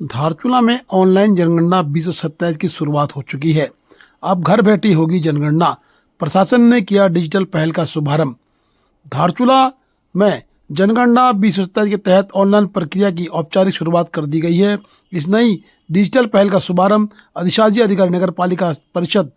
धारचूला में ऑनलाइन जनगणना 2027 की शुरुआत हो चुकी है। अब घर बैठी होगी जनगणना। प्रशासन ने किया डिजिटल पहल का शुभारंभ। धारचूला में जनगणना 2027 के तहत ऑनलाइन प्रक्रिया की औपचारिक शुरुआत कर दी गई है। इस नई डिजिटल पहल का शुभारंभ अधिशासी अधिकारी नगर पालिका परिषद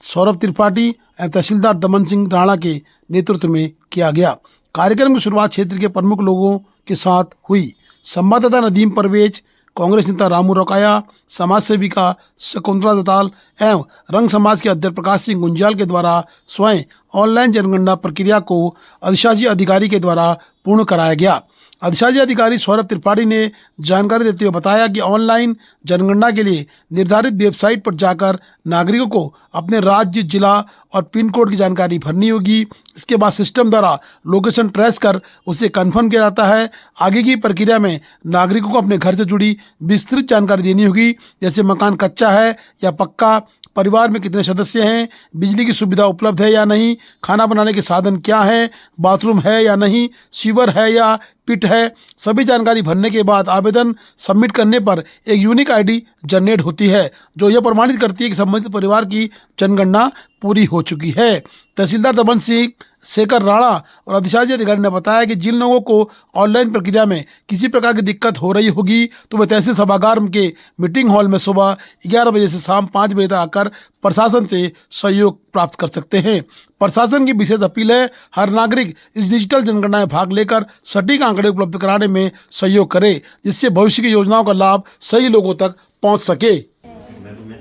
सौरभ त्रिपाठी एवं तहसीलदार दमन सिंह राणा के नेतृत्व में किया गया। कार्यक्रम की शुरुआत क्षेत्र के प्रमुख लोगों के साथ हुई। संवाददाता नदीम परवेज, कांग्रेस नेता रामू रोकाया, समाज सेविका शकुंतला दताल एवं रंग समाज के अध्यक्ष प्रकाश सिंह गुंजाल के द्वारा स्वयं ऑनलाइन जनगणना प्रक्रिया को अधिशासी अधिकारी के द्वारा पूर्ण कराया गया। अधिशासी अधिकारी सौरभ त्रिपाठी ने जानकारी देते हुए बताया कि ऑनलाइन जनगणना के लिए निर्धारित वेबसाइट पर जाकर नागरिकों को अपने राज्य, जिला और पिन कोड की जानकारी भरनी होगी। इसके बाद सिस्टम द्वारा लोकेशन ट्रेस कर उसे कंफर्म किया जाता है। आगे की प्रक्रिया में नागरिकों को अपने घर से जुड़ी विस्तृत जानकारी देनी होगी, जैसे मकान कच्चा है या पक्का, परिवार में कितने सदस्य हैं, बिजली की सुविधा उपलब्ध है या नहीं, खाना बनाने के साधन क्या हैं, बाथरूम है या नहीं, सीवर है या पिट है। सभी जानकारी भरने के बाद आवेदन सबमिट करने पर एक यूनिक आईडी जनरेट होती है, जो यह प्रमाणित करती है कि संबंधित परिवार की जनगणना पूरी हो चुकी है। तहसीलदार दमन सिंह, शेखर राणा और अधिशासी अधिकारी ने बताया कि जिन लोगों को ऑनलाइन प्रक्रिया में किसी प्रकार की दिक्कत हो रही होगी तो वे तहसील सभागार के मीटिंग हॉल में सुबह 11 बजे से शाम 5 बजे तक आकर प्रशासन से सहयोग प्राप्त कर सकते हैं। प्रशासन की विशेष अपील है, हर नागरिक इस डिजिटल जनगणना में भाग लेकर सटीक आंकड़े उपलब्ध कराने में सहयोग करे, जिससे भविष्य की योजनाओं का लाभ सही लोगों तक पहुंच सके।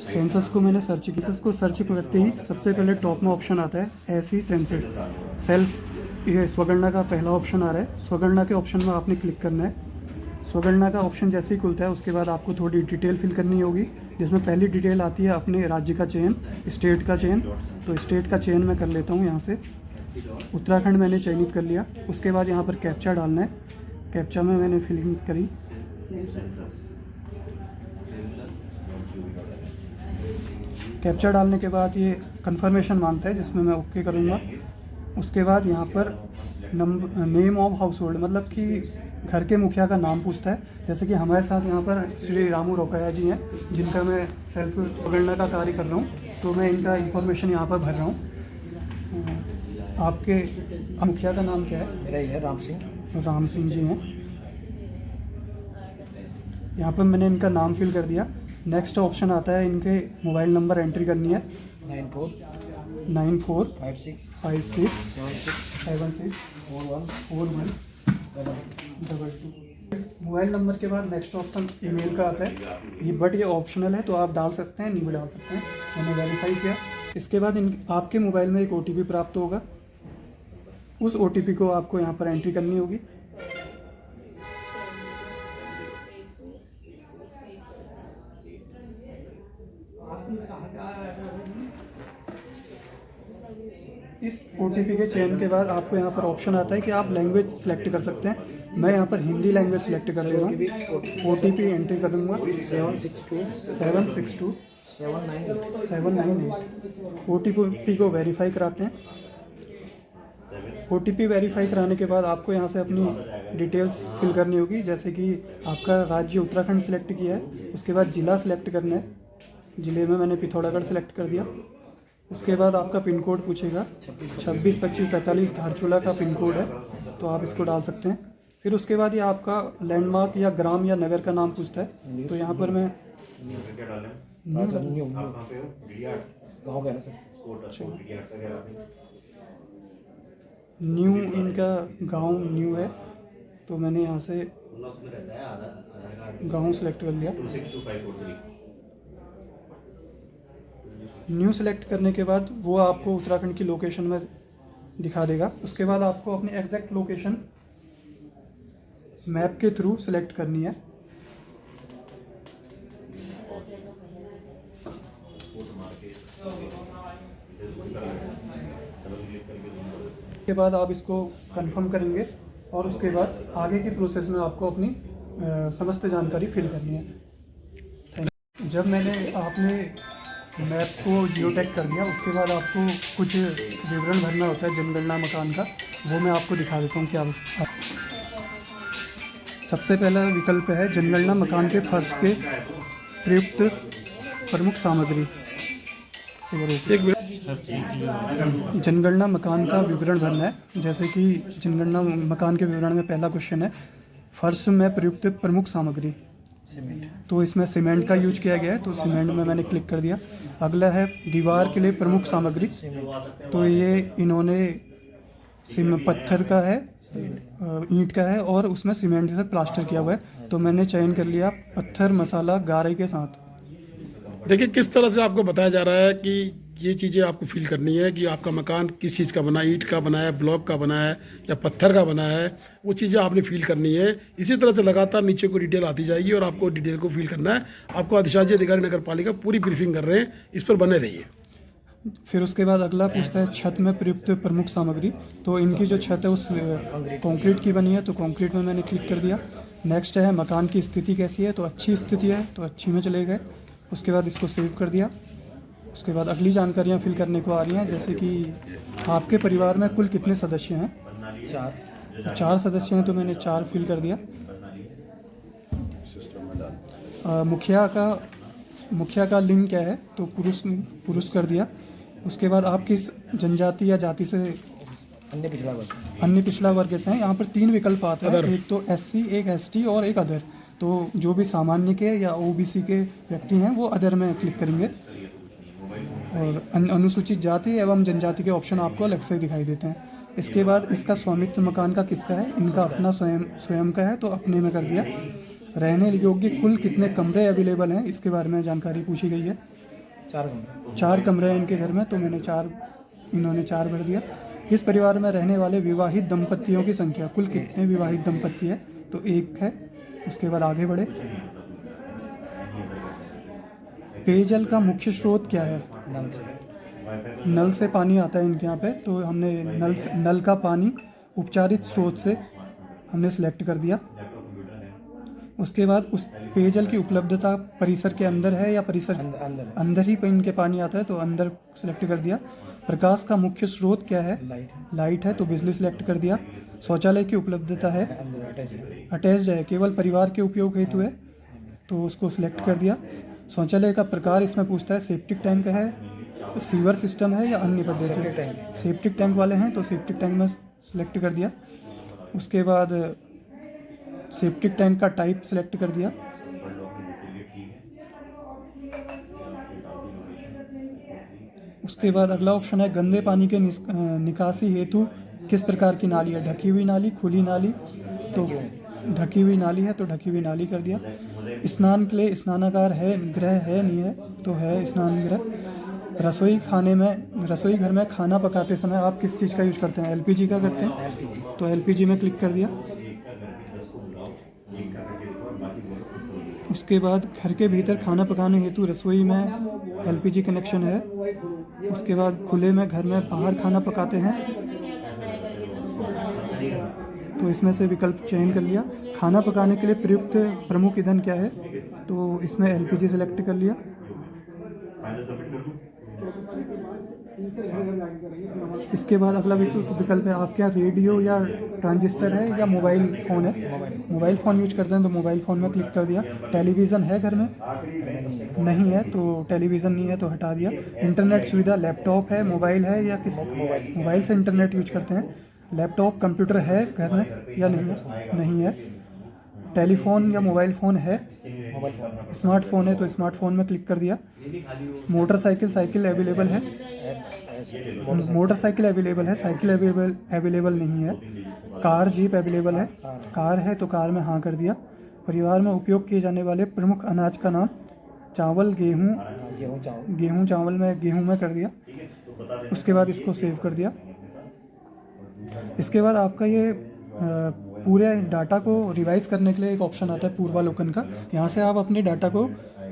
सेंसस को मैंने सेंसस को सर्च करते ही सबसे पहले टॉप में ऑप्शन आता है ऐसी सेंसस सेल्फ, ये स्वगणना का पहला ऑप्शन आ रहा है। स्वगणना के ऑप्शन में आपने क्लिक करना है। स्वगणना का ऑप्शन जैसे ही खुलता है उसके बाद आपको थोड़ी डिटेल फिल करनी होगी, जिसमें पहली डिटेल आती है अपने राज्य का चयन, स्टेट का चयन। तो स्टेट का चयन मैं कर लेता हूँ। यहाँ से उत्तराखंड मैंने चयनित कर लिया। उसके बाद यहाँ पर कैप्चा डालना है। कैप्चा में मैंने फिलिंग करी। कैप्चा डालने के बाद ये कंफर्मेशन मांगता है, जिसमें मैं ओके करूँगा। उसके बाद यहाँ पर नेम ऑफ हाउस होल्ड, मतलब कि घर के मुखिया का नाम पूछता है। जैसे कि हमारे साथ यहाँ पर श्री रामू रोकाया जी हैं, जिनका मैं सेल्फ गणना का कार्य कर रहा हूँ, तो मैं इनका इंफॉर्मेशन यहाँ पर भर रहा हूँ। आपके मुखिया का नाम क्या है? मेरा ये है राम सिंह। राम सिंह जी हैं। यहाँ पर मैंने इनका नाम फिल कर दिया। नेक्स्ट ऑप्शन आता है, इनके मोबाइल नंबर एंट्री करनी है। 94 56 76 41 22। मोबाइल नंबर के बाद नेक्स्ट ऑप्शन ईमेल का आता है। ये ऑप्शनल है, तो आप डाल सकते हैं, नहीं भी डाल सकते हैं। मैंने वेरीफाई किया। इसके बाद आपके मोबाइल में एक OTP प्राप्त होगा। उस OTP को आपको यहाँ पर एंट्री करनी होगी। इस OTP के चयन के बाद आपको यहाँ पर ऑप्शन आता है कि आप लैंग्वेज सेलेक्ट कर सकते हैं। मैं यहाँ पर हिंदी लैंग्वेज सेलेक्ट कर रहा हूँ। OTP एंट्री करूँगा 762 798। OTP को वेरीफाई कराते हैं। OTP वेरीफाई कराने के बाद आपको यहाँ से अपनी डिटेल्स फिल करनी होगी, जैसे कि आपका राज्य उत्तराखंड सेलेक्ट किया है। उसके बाद ज़िला सेलेक्ट करना है। ज़िले में मैंने पिथौरागढ़ सेलेक्ट कर दिया। उसके बाद आपका पिन कोड पूछेगा, 26 25 45 धारचूला का पिन कोड है, तो आप इसको डाल सकते हैं। फिर उसके बाद ये आपका लैंडमार्क या ग्राम या नगर का नाम पूछता है, तो यहाँ पर मैं न्यू, इनका गांव न्यू है, तो मैंने यहाँ से गांव सेलेक्ट कर लिया। न्यू सेलेक्ट करने के बाद वो आपको उत्तराखंड की लोकेशन में दिखा देगा। उसके बाद आपको अपनी एग्जैक्ट लोकेशन मैप के थ्रू सेलेक्ट करनी है। उसके बाद आप इसको कंफर्म करेंगे और उसके बाद आगे की प्रोसेस में आपको अपनी समस्त जानकारी फिल करनी है। Thank you. जब आपने मैप को जियो टैग कर दिया, उसके बाद आपको कुछ विवरण भरना होता है जनगणना मकान का, वो मैं आपको दिखा देता हूँ। क्या सबसे पहला विकल्प है जनगणना मकान के फर्श के प्रयुक्त प्रमुख सामग्री। एक मिनट। जनगणना मकान का विवरण भरना है। जैसे कि जनगणना मकान के विवरण में पहला क्वेश्चन है फर्श में प्रयुक्त प्रमुख सामग्री, तो इसमें सीमेंट का यूज किया गया है, तो सीमेंट में मैंने क्लिक कर दिया। अगला है दीवार के लिए प्रमुख सामग्री, तो ये इन्होंने पत्थर का है, ईंट का है और उसमें सीमेंट से प्लास्टर किया हुआ है, तो मैंने चयन कर लिया पत्थर मसाला गारे के साथ। देखिए किस तरह से आपको बताया जा रहा है कि ये चीज़ें आपको फील करनी है कि आपका मकान किस चीज़ का बना है, ईंट का बना है, ब्लॉक का बना है या पत्थर का बना है, वो चीज़ें आपने फील करनी है। इसी तरह से लगातार नीचे को डिटेल आती जाएगी और आपको डिटेल को फील करना है। आपको अधिशासी अधिकारी नगर पालिका पूरी ब्रीफिंग कर रहे हैं, इस पर बने रहिए। फिर उसके बाद अगला पूछता है छत में प्रयुक्त प्रमुख सामग्री, तो इनकी जो छत है उस कंक्रीट की बनी है, तो कंक्रीट में मैंने क्लिक कर दिया। नेक्स्ट है मकान की स्थिति कैसी है, तो अच्छी स्थिति है, तो अच्छी में चले गए। उसके बाद इसको सेव कर दिया। उसके बाद अगली जानकारियाँ फिल करने को आ रही हैं, जैसे कि आपके परिवार में कुल कितने सदस्य हैं। 4 सदस्य हैं, तो मैंने 4 फिल कर दिया। मुखिया का लिंग क्या है, तो पुरुष कर दिया। उसके बाद आप किस जनजाति या जाति से अन्य पिछड़ा वर्ग से हैं। यहाँ पर 3 विकल्प आते हैं, एक तो SC, एक ST और एक अदर। तो जो भी सामान्य के या OBC के व्यक्ति हैं वो अदर में क्लिक करेंगे, और अनुसूचित जाति एवं जनजाति के ऑप्शन आपको अलग से दिखाई देते हैं। इसके बाद इसका स्वामित्व मकान का किसका है, इनका अपना स्वयं का है, तो अपने में कर दिया। रहने योग्य कुल कितने कमरे अवेलेबल हैं, इसके बारे में जानकारी पूछी गई है। 4 कमरे हैं इनके घर में, तो मैंने इन्होंने 4 भर दिया। इस परिवार में रहने वाले विवाहित दंपतियों की संख्या, कुल कितने विवाहित दंपति है, तो 1 है। उसके बाद आगे बढ़े। पेयजल का मुख्य स्रोत क्या है, नल से पानी आता है इनके यहाँ पे, तो हमने नल का पानी उपचारित स्रोत से हमने सिलेक्ट कर दिया। उसके बाद उस पेयजल की उपलब्धता परिसर के अंदर है या परिसर अंदर ही इनके पानी आता है, तो अंदर सेलेक्ट कर दिया। प्रकाश का मुख्य स्रोत क्या है, लाइट है, तो बिजली सेलेक्ट कर दिया। शौचालय की उपलब्धता है, अटैच्ड है, केवल परिवार के उपयोग हेतु है, तो उसको सिलेक्ट कर दिया। शौचालय का प्रकार इसमें पूछता है सेप्टिक टैंक है, सीवर सिस्टम है या अन्य पद्धति। सेप्टिक टैंक वाले हैं, तो सेप्टिक टैंक में सिलेक्ट कर दिया। उसके बाद सेप्टिक टैंक का टाइप सिलेक्ट कर दिया। उसके बाद अगला ऑप्शन है गंदे पानी के निकासी हेतु किस प्रकार की नाली है, ढकी हुई नाली, खुली नाली, तो ढकी हुई नाली है, तो ढकी हुई नाली कर दिया। स्नान के लिए स्नानागार है, गृह है नहीं है, तो है स्नान गृह। रसोई घर में खाना पकाते समय आप किस चीज़ का यूज करते हैं, LPG का करते हैं, तो LPG में क्लिक कर दिया। उसके बाद घर के भीतर खाना पकाने हेतु रसोई में LPG कनेक्शन है। उसके बाद खुले में घर में बाहर खाना पकाते हैं, तो इसमें से विकल्प चयन कर लिया। खाना पकाने के लिए प्रयुक्त प्रमुख ईंधन क्या है, तो इसमें LPG सेलेक्ट कर लिया। इसके बाद अगला विकल्प है आपके यहाँ रेडियो या ट्रांजिस्टर है या मोबाइल फ़ोन है। मोबाइल फ़ोन यूज करते हैं, तो मोबाइल फ़ोन में क्लिक कर दिया। टेलीविज़न है घर में, नहीं है, तो टेलीविज़न नहीं है, तो हटा दिया। इंटरनेट सुविधा, लैपटॉप है, मोबाइल है या किस मोबाइल से इंटरनेट यूज करते हैं। लैपटॉप कंप्यूटर है घर में या नहीं है। टेलीफोन या मोबाइल फ़ोन है, स्मार्टफोन है, तो स्मार्टफोन में क्लिक कर दिया। मोटरसाइकिल अवेलेबल है, मोटरसाइकिल अवेलेबल है, साइकिल अवेलेबल नहीं है। कार जीप अवेलेबल है, कार है, तो कार में हाँ कर दिया। परिवार में उपयोग किए जाने वाले प्रमुख अनाज का नाम, चावल, गेहूँ चावल में गेहूँ में कर दिया। उसके बाद इसको सेव कर दिया। इसके बाद आपका ये पूरे डाटा को रिवाइज करने के लिए एक ऑप्शन आता है पूर्वालोकन का। यहाँ से आप अपने डाटा को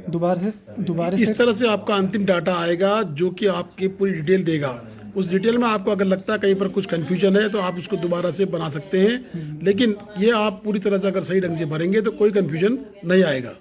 दोबारा से इस तरह से आपका अंतिम डाटा आएगा जो कि आपकी पूरी डिटेल देगा। उस डिटेल में आपको अगर लगता है कहीं पर कुछ कंफ्यूजन है तो आप उसको दोबारा से बना सकते हैं, लेकिन ये आप पूरी तरह से अगर सही ढंग से भरेंगे तो कोई कंफ्यूजन नहीं आएगा।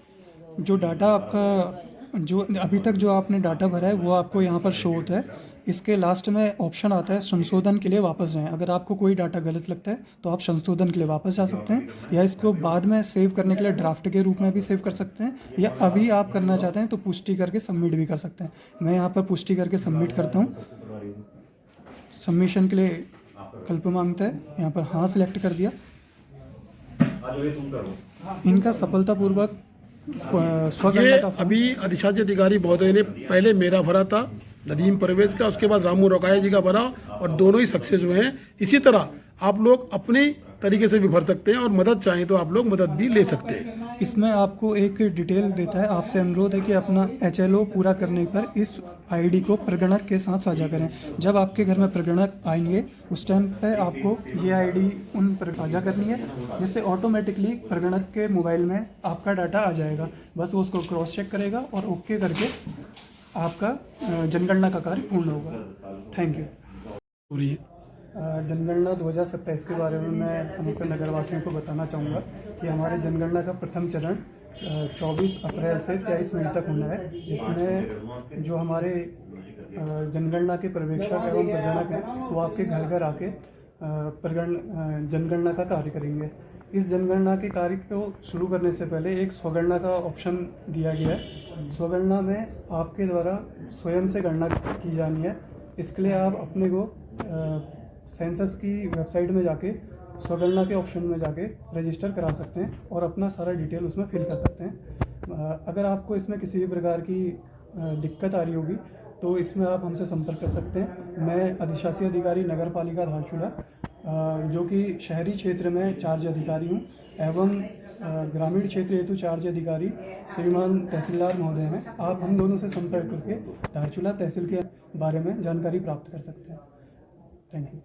जो डाटा आपका जो अभी तक जो आपने डाटा भरा है वो आपको यहाँ पर शो होता है। इसके लास्ट में ऑप्शन आता है संशोधन के लिए वापस जाएं। अगर आपको कोई डाटा गलत लगता है तो आप संशोधन के लिए वापस जा सकते हैं, या इसको बाद में सेव करने के लिए ड्राफ्ट के रूप में भी सेव कर सकते हैं, या अभी आप करना चाहते हैं तो पुष्टि करके सबमिट भी कर सकते हैं। मैं यहाँ पर पुष्टि करके सबमिट करता हूँ। सबमिशन के लिए विकल्प मांगता है, यहाँ पर हाँ सिलेक्ट कर दिया। इनका सफलतापूर्वक स्वगणना ये का अभी अधिशासी अधिकारी महोदय ने पहले मेरा भरा था नदीम परवेज का, उसके बाद रामू रोकाया जी का भरा, और दोनों ही सक्सेस हुए हैं। इसी तरह आप लोग अपने तरीके से भी भर सकते हैं और मदद चाहें तो आप लोग मदद भी ले सकते हैं। इसमें आपको एक डिटेल देता है। आपसे अनुरोध है कि अपना HLO पूरा करने पर इस ID को प्रगणक के साथ साझा करें। जब आपके घर में प्रगणक आएंगे उस टाइम पे आपको ये ID उन पर साझा करनी है, जिससे ऑटोमेटिकली प्रगणक के मोबाइल में आपका डाटा आ जाएगा। बस वो उसको क्रॉस चेक करेगा और ओके करके आपका जनगणना का कार्य पूर्ण होगा। Thank you. और ये जनगणना 2027 के बारे में मैं समस्त नगरवासियों को बताना चाहूँगा कि हमारे जनगणना का प्रथम चरण 24 अप्रैल से 23 मई तक होना है, जिसमें जो हमारे जनगणना के पर्यवेक्षक एवं प्रगणक हैं वो आपके घर घर आके जनगणना का कार्य करेंगे। इस जनगणना के कार्य को शुरू करने से पहले एक स्वगणना का ऑप्शन दिया गया है। स्वगणना में आपके द्वारा स्वयं से गणना की जानी है। इसके लिए आप अपने को सेंसस की वेबसाइट में जाके स्वगणना के ऑप्शन में जाके रजिस्टर करा सकते हैं और अपना सारा डिटेल उसमें फिल कर सकते हैं। अगर आपको इसमें किसी भी प्रकार की दिक्कत आ रही होगी तो इसमें आप हमसे संपर्क कर सकते हैं। मैं अधिशासी अधिकारी नगर पालिका धारचूला, जो कि शहरी क्षेत्र में चार्ज अधिकारी हूँ, एवं ग्रामीण क्षेत्र हेतु चार्ज अधिकारी श्रीमान तहसीलदार महोदय हैं। आप हम दोनों से संपर्क करके धारचूला तहसील के बारे में जानकारी प्राप्त कर सकते हैं। Thank you.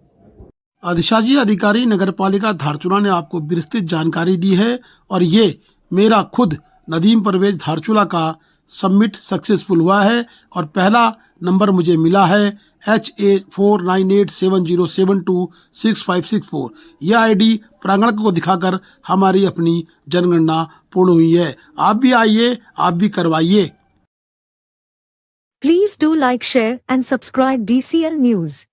अधिशासी अधिकारी नगरपालिका धारचूला ने आपको विस्तृत जानकारी दी है, और ये मेरा खुद नदीम परवेज धारचूला का सबमिट सक्सेसफुल हुआ है और पहला नंबर मुझे मिला है HA4987072656 यह ID प्रांगणक को दिखाकर हमारी अपनी जनगणना पूर्ण हुई है। आप भी आइए, आप भी करवाइए। Please do like, share and subscribe DCL News.